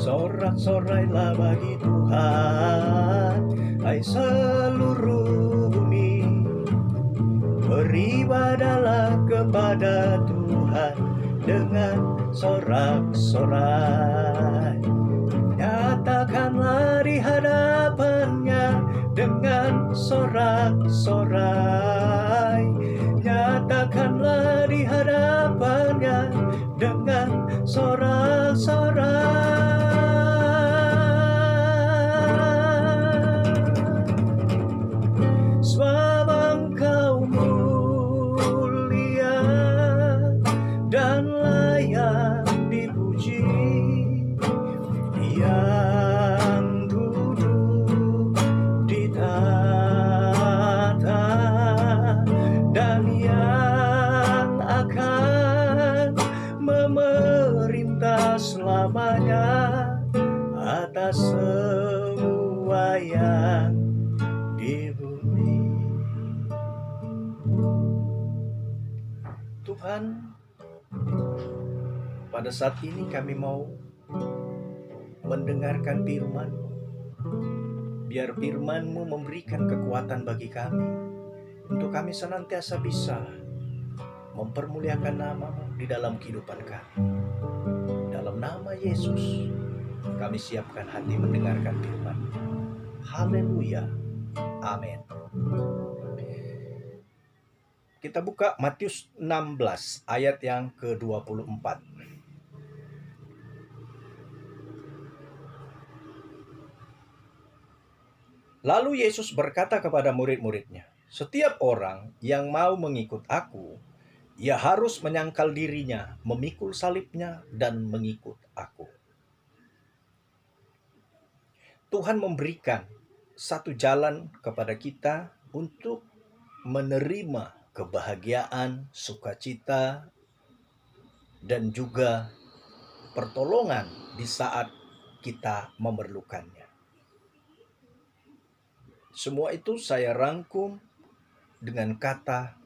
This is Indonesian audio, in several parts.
Sorak-sorailah bagi Tuhan, hai seluruh bumi. Beribadahlah kepada Tuhan dengan sorak-sorai. Nyatakanlah di hadapannya dengan sorak-sorai. Nyatakanlah di hadapannya dengan sorak-sorai. Sebab Engkau mulia dan layak dipuji, yang duduk di tahta dan yang akan memerintah selamanya atas semua yang di bumi. Tuhan, pada saat ini kami mau mendengarkan firman-Mu. Biar firman-Mu memberikan kekuatan bagi kami, untuk kami senantiasa bisa mempermuliakan nama-Mu di dalam kehidupan kami. Dalam nama Yesus, kami siapkan hati mendengarkan firman. Haleluya. Amin. Kita buka Matius 16 ayat yang ke-24. Lalu Yesus berkata kepada murid-muridnya, "Setiap orang yang mau mengikut aku, ia harus menyangkal dirinya, memikul salibnya, dan mengikut aku." Tuhan memberikan satu jalan kepada kita untuk menerima kebahagiaan, sukacita, dan juga pertolongan di saat kita memerlukannya. Semua itu saya rangkum dengan kata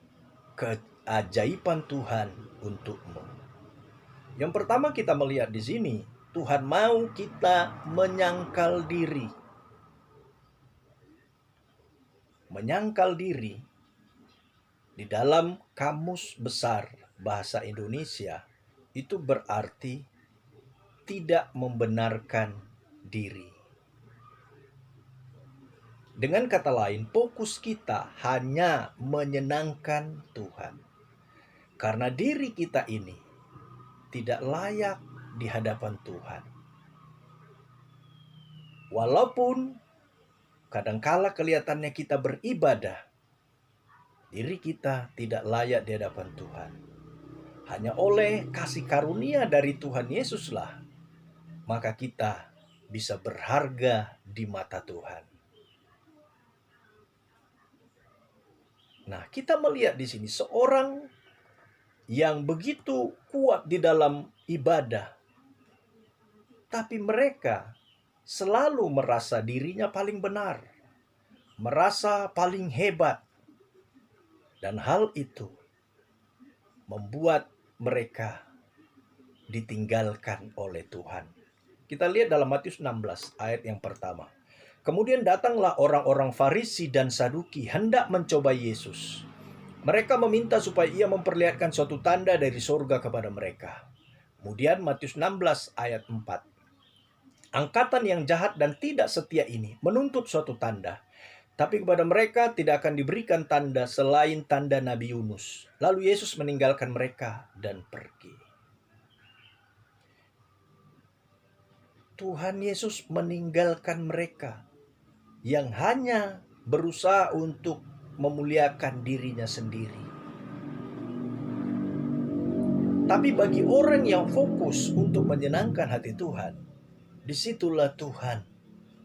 keajaiban Tuhan untukmu. Yang pertama kita melihat di sini, Tuhan mau kita menyangkal diri. Menyangkal diri di dalam Kamus Besar Bahasa Indonesia itu berarti tidak membenarkan diri. Dengan kata lain, fokus kita hanya menyenangkan Tuhan. Karena diri kita ini tidak layak di hadapan Tuhan. Walaupun kadangkala kelihatannya kita beribadah, diri kita tidak layak di hadapan Tuhan. Hanya oleh kasih karunia dari Tuhan Yesuslah, maka kita bisa berharga di mata Tuhan. Nah, kita melihat di sini seorang yang begitu kuat di dalam ibadah, tapi mereka selalu merasa dirinya paling benar, merasa paling hebat, dan hal itu membuat mereka ditinggalkan oleh Tuhan. Kita lihat dalam Matius 16 ayat yang pertama. Kemudian datanglah orang-orang Farisi dan Saduki hendak mencoba Yesus. Mereka meminta supaya ia memperlihatkan suatu tanda dari sorga kepada mereka. Kemudian Matius 16 ayat 4. Angkatan yang jahat dan tidak setia ini menuntut suatu tanda. Tapi kepada mereka tidak akan diberikan tanda selain tanda Nabi Yunus. Lalu Yesus meninggalkan mereka dan pergi. Tuhan Yesus meninggalkan mereka yang hanya berusaha untuk memuliakan dirinya sendiri. Tapi bagi orang yang fokus untuk menyenangkan hati Tuhan, disitulah Tuhan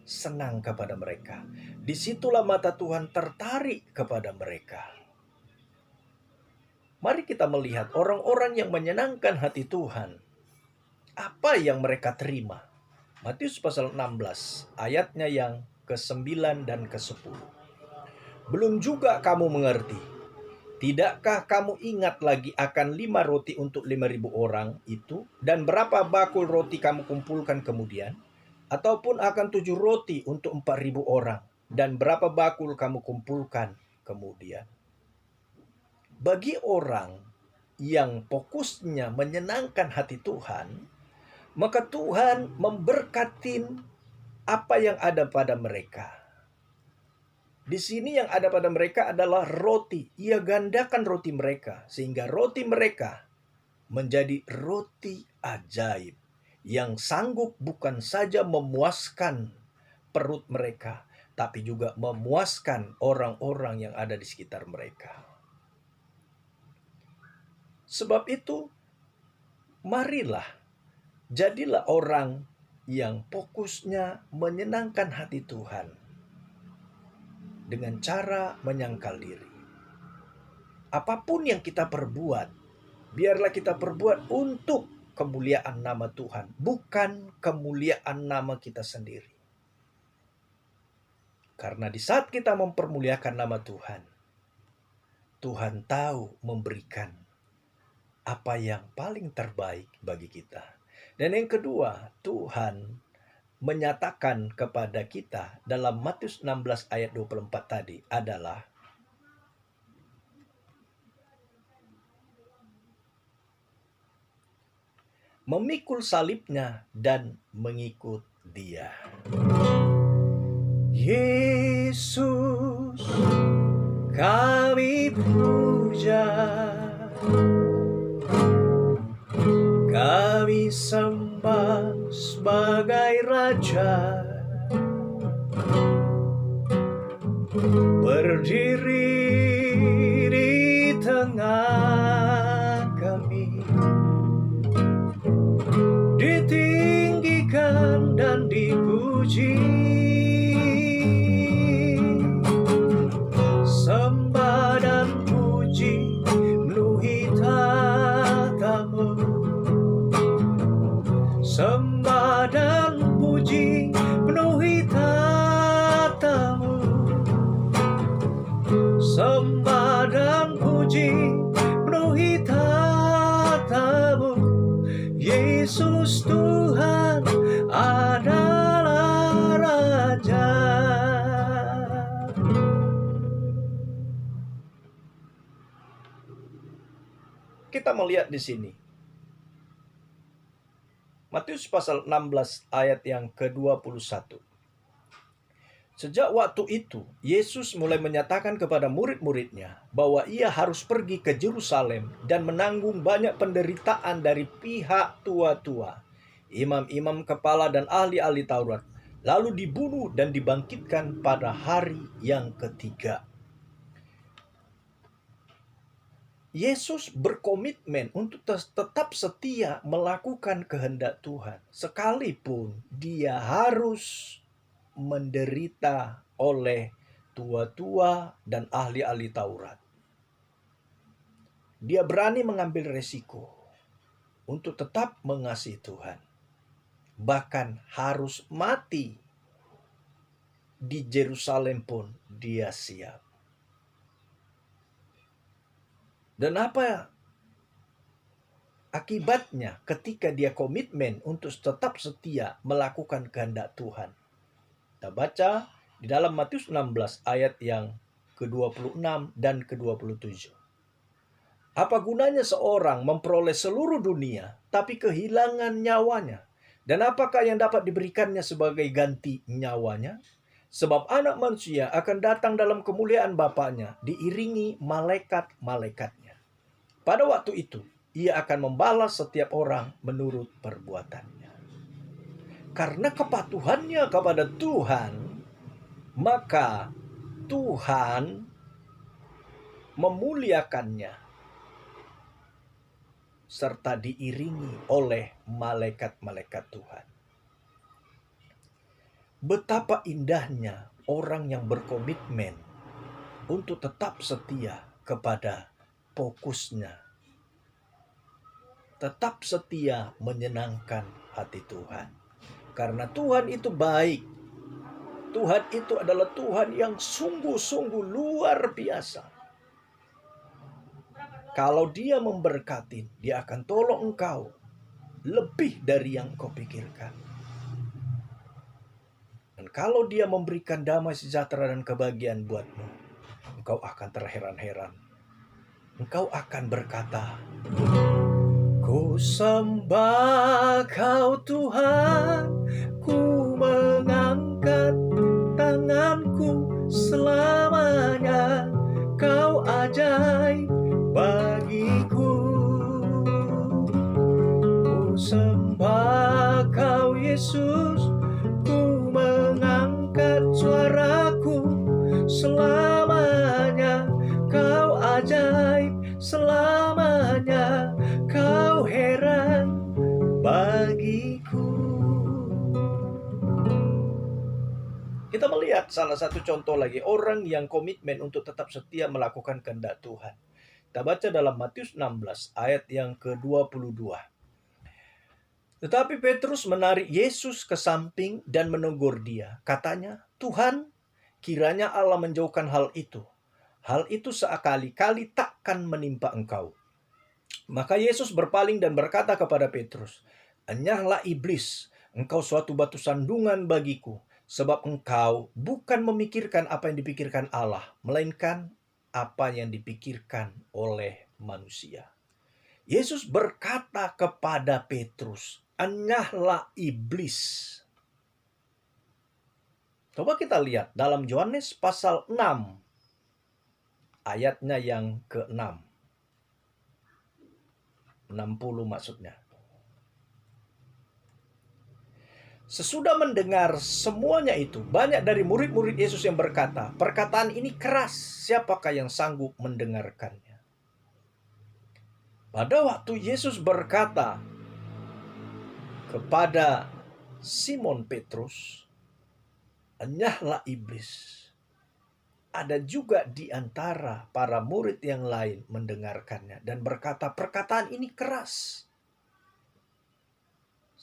senang kepada mereka. Disitulah mata Tuhan tertarik kepada mereka. Mari kita melihat orang-orang yang menyenangkan hati Tuhan. Apa yang mereka terima? Matius pasal 16, ayatnya yang ke-9 dan ke-10. Belum juga kamu mengerti, Tidakkah kamu ingat lagi akan 5 roti untuk 5.000 orang itu? Dan berapa bakul roti kamu kumpulkan kemudian? Ataupun akan 7 roti untuk 4.000 orang? Dan berapa bakul kamu kumpulkan kemudian? Bagi orang yang fokusnya menyenangkan hati Tuhan, maka Tuhan memberkatin apa yang ada pada mereka. Di sini yang ada pada mereka adalah roti. Ia gandakan roti mereka, sehingga roti mereka menjadi roti ajaib yang sanggup bukan saja memuaskan perut mereka, tapi juga memuaskan orang-orang yang ada di sekitar mereka. Sebab itu, marilah, jadilah orang yang fokusnya menyenangkan hati Tuhan dengan cara menyangkal diri. Apapun yang kita perbuat, biarlah kita perbuat untuk kemuliaan nama Tuhan, bukan kemuliaan nama kita sendiri. Karena di saat kita mempermuliakan nama Tuhan, Tuhan tahu memberikan apa yang paling terbaik bagi kita. Dan yang kedua, Tuhan menyatakan kepada kita dalam Matius 16 ayat 24 tadi adalah memikul salibnya dan mengikut Dia. Yesus, kami puja, kami sembah sebagai Raja, berdiri di tengah kami, ditinggikan dan dipuji, sembah dan puji memenuhi tatamu, sembah dan puji penuhi tatamu, sembah dan puji penuhi tatamu. Yesus Tuhan adalah Raja. Kita melihat di sini Matius pasal 16 ayat yang ke-21. Sejak waktu itu, Yesus mulai menyatakan kepada murid-muridnya bahwa ia harus pergi ke Yerusalem dan menanggung banyak penderitaan dari pihak tua-tua, imam-imam kepala dan ahli-ahli Taurat, lalu dibunuh dan dibangkitkan pada hari yang ketiga. Yesus berkomitmen untuk tetap setia melakukan kehendak Tuhan, sekalipun dia harus menderita oleh tua-tua dan ahli-ahli Taurat. Dia berani mengambil resiko untuk tetap mengasihi Tuhan, bahkan harus mati di Yerusalem pun dia siap. Dan apa akibatnya ketika dia komitmen untuk tetap setia melakukan kehendak Tuhan? Kita baca di dalam Matius 16 ayat yang ke-26 dan ke-27. Apa gunanya seorang memperoleh seluruh dunia tapi kehilangan nyawanya? Dan apakah yang dapat diberikannya sebagai ganti nyawanya? Sebab anak manusia akan datang dalam kemuliaan Bapaknya diiringi malaikat-malaikatnya. Pada waktu itu, ia akan membalas setiap orang menurut perbuatannya. Karena kepatuhannya kepada Tuhan, maka Tuhan memuliakannya serta diiringi oleh malaikat-malaikat Tuhan. Betapa indahnya orang yang berkomitmen untuk tetap setia kepada fokusnya, tetap setia menyenangkan hati Tuhan. Karena Tuhan itu baik. Tuhan itu adalah Tuhan yang sungguh-sungguh luar biasa. Kalau Dia memberkati, Dia akan tolong engkau lebih dari yang kau pikirkan. Dan kalau Dia memberikan damai sejahtera dan kebahagiaan buatmu, engkau akan terheran-heran. Engkau akan berkata, "Ku sembah Kau Tuhan, ku mengangkat tanganku selamanya, Kau ajaib bagiku. Ku sembah Kau Yesus, ku mengangkat suaraku selamanya, Kau ajaib selamanya, Kau heran bagiku." Kita melihat salah satu contoh lagi, orang yang komitmen untuk tetap setia melakukan kehendak Tuhan. Kita baca dalam Matius 16 ayat yang ke-22. Tetapi Petrus menarik Yesus ke samping dan menegur Dia. Katanya, "Tuhan, kiranya Allah menjauhkan hal itu. Hal itu sekali-kali takkan menimpa Engkau." Maka Yesus berpaling dan berkata kepada Petrus, "Enyahlah iblis, engkau suatu batu sandungan bagiku, sebab engkau bukan memikirkan apa yang dipikirkan Allah, melainkan apa yang dipikirkan oleh manusia." Yesus berkata kepada Petrus, "Enyahlah iblis." Coba kita lihat dalam Yohanes pasal 6, ayatnya yang ke-6. 60 maksudnya. Sesudah mendengar semuanya itu, banyak dari murid-murid Yesus yang berkata, "Perkataan ini keras, siapakah yang sanggup mendengarkannya?" Pada waktu Yesus berkata kepada Simon Petrus, "Enyahlah iblis," ada juga di antara para murid yang lain mendengarkannya dan berkata, "Perkataan ini keras."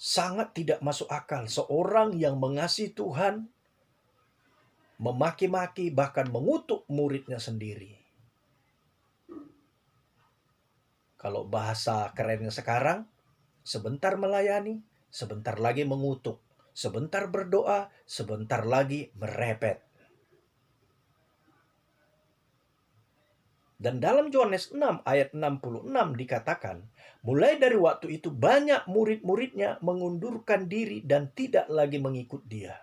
Sangat tidak masuk akal seorang yang mengasihi Tuhan memaki-maki bahkan mengutuk muridnya sendiri. Kalau bahasa kerennya sekarang, sebentar melayani, sebentar lagi mengutuk, sebentar berdoa, sebentar lagi merepet. Dan dalam Yohanes 6 ayat 66 dikatakan, mulai dari waktu itu banyak murid-muridnya mengundurkan diri dan tidak lagi mengikut Dia.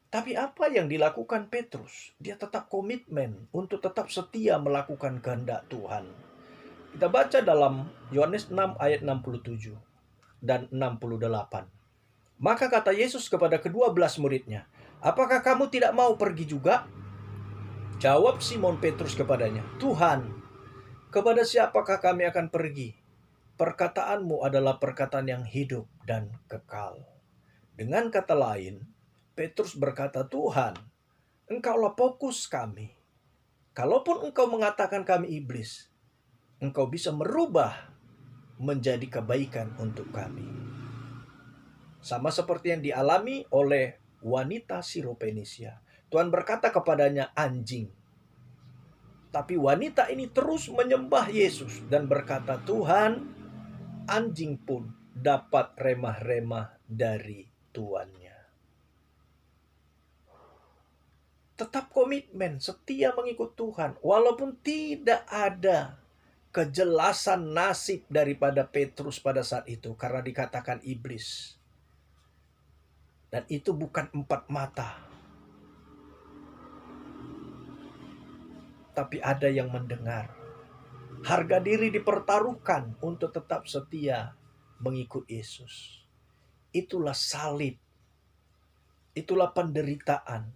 Tapi apa yang dilakukan Petrus? Dia tetap komitmen untuk tetap setia melakukan kehendak Tuhan. Kita baca dalam Yohanes 6 ayat 67 dan 68. Maka kata Yesus kepada ke-12 muridnya, "Apakah kamu tidak mau pergi juga?" Jawab Simon Petrus kepadanya, "Tuhan, kepada siapakah kami akan pergi? Perkataanmu adalah perkataan yang hidup dan kekal." Dengan kata lain, Petrus berkata, "Tuhan, Engkaulah fokus kami. Kalaupun Engkau mengatakan kami iblis, Engkau bisa merubah menjadi kebaikan untuk kami." Sama seperti yang dialami oleh wanita Sirofenisia. Tuhan berkata kepadanya, "Anjing." Tapi wanita ini terus menyembah Yesus dan berkata, "Tuhan, anjing pun dapat remah-remah dari tuannya." Tetap komitmen, setia mengikut Tuhan. Walaupun tidak ada kejelasan nasib daripada Petrus pada saat itu karena dikatakan iblis. Dan itu bukan 4 mata. Tapi ada yang mendengar. Harga diri dipertaruhkan untuk tetap setia mengikut Yesus. Itulah salib. Itulah penderitaan.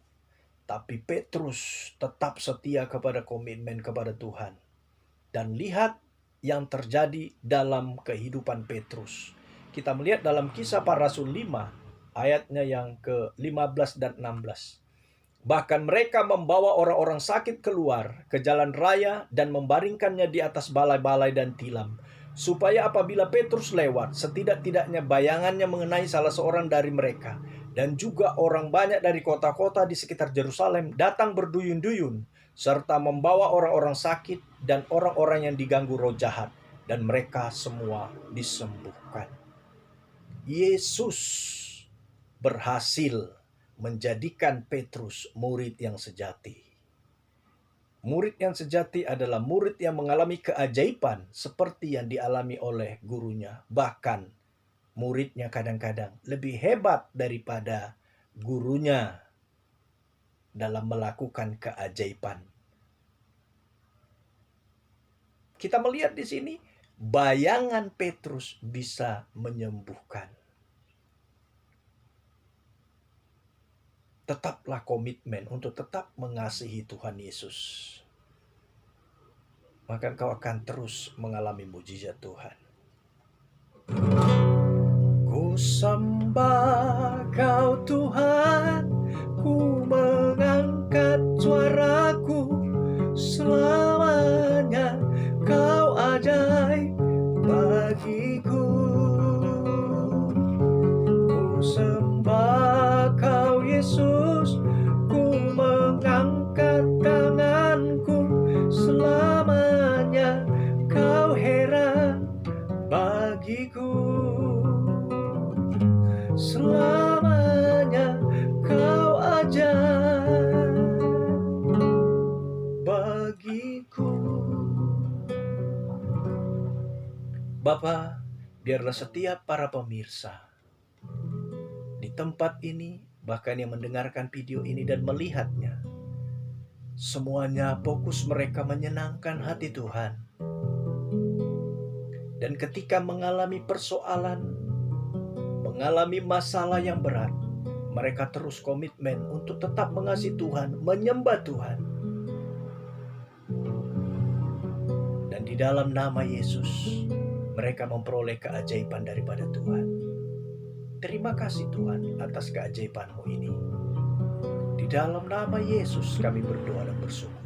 Tapi Petrus tetap setia kepada komitmen kepada Tuhan. Dan lihat yang terjadi dalam kehidupan Petrus. Kita melihat dalam Kisah Para Rasul 5, ayatnya yang ke-15 dan 16. Bahkan mereka membawa orang-orang sakit keluar ke jalan raya dan membaringkannya di atas balai-balai dan tilam, supaya apabila Petrus lewat, setidak-tidaknya bayangannya mengenai salah seorang dari mereka. Dan juga orang banyak dari kota-kota di sekitar Yerusalem datang berduyun-duyun serta membawa orang-orang sakit dan orang-orang yang diganggu roh jahat, dan mereka semua disembuhkan. Yesus berhasil menjadikan Petrus murid yang sejati. Murid yang sejati adalah murid yang mengalami keajaiban seperti yang dialami oleh gurunya. Bahkan muridnya kadang-kadang lebih hebat daripada gurunya dalam melakukan keajaiban. Kita melihat di sini bayangan Petrus bisa menyembuhkan. Tetaplah komitmen untuk tetap mengasihi Tuhan Yesus. Maka kau akan terus mengalami mujizat Tuhan. Ku sembah Kau Tuhan, ku mengangkat suaraku, selamanya Kau ajaib bagiku. Ku sembah Kau Yesus, ku mengangkat tanganku, selamanya Kau heran bagiku. Selamanya Kau ajaib bagiku. Bapa, biarlah setiap para pemirsa di tempat ini, bahkan yang mendengarkan video ini dan melihatnya, semuanya fokus mereka menyenangkan hati Tuhan. Dan ketika mengalami persoalan, mengalami masalah yang berat, mereka terus komitmen untuk tetap mengasihi Tuhan, menyembah Tuhan. Dan di dalam nama Yesus, mereka memperoleh keajaiban daripada Tuhan. Terima kasih Tuhan atas keajaiban-Mu ini. Di dalam nama Yesus kami berdoa dan bersyukur.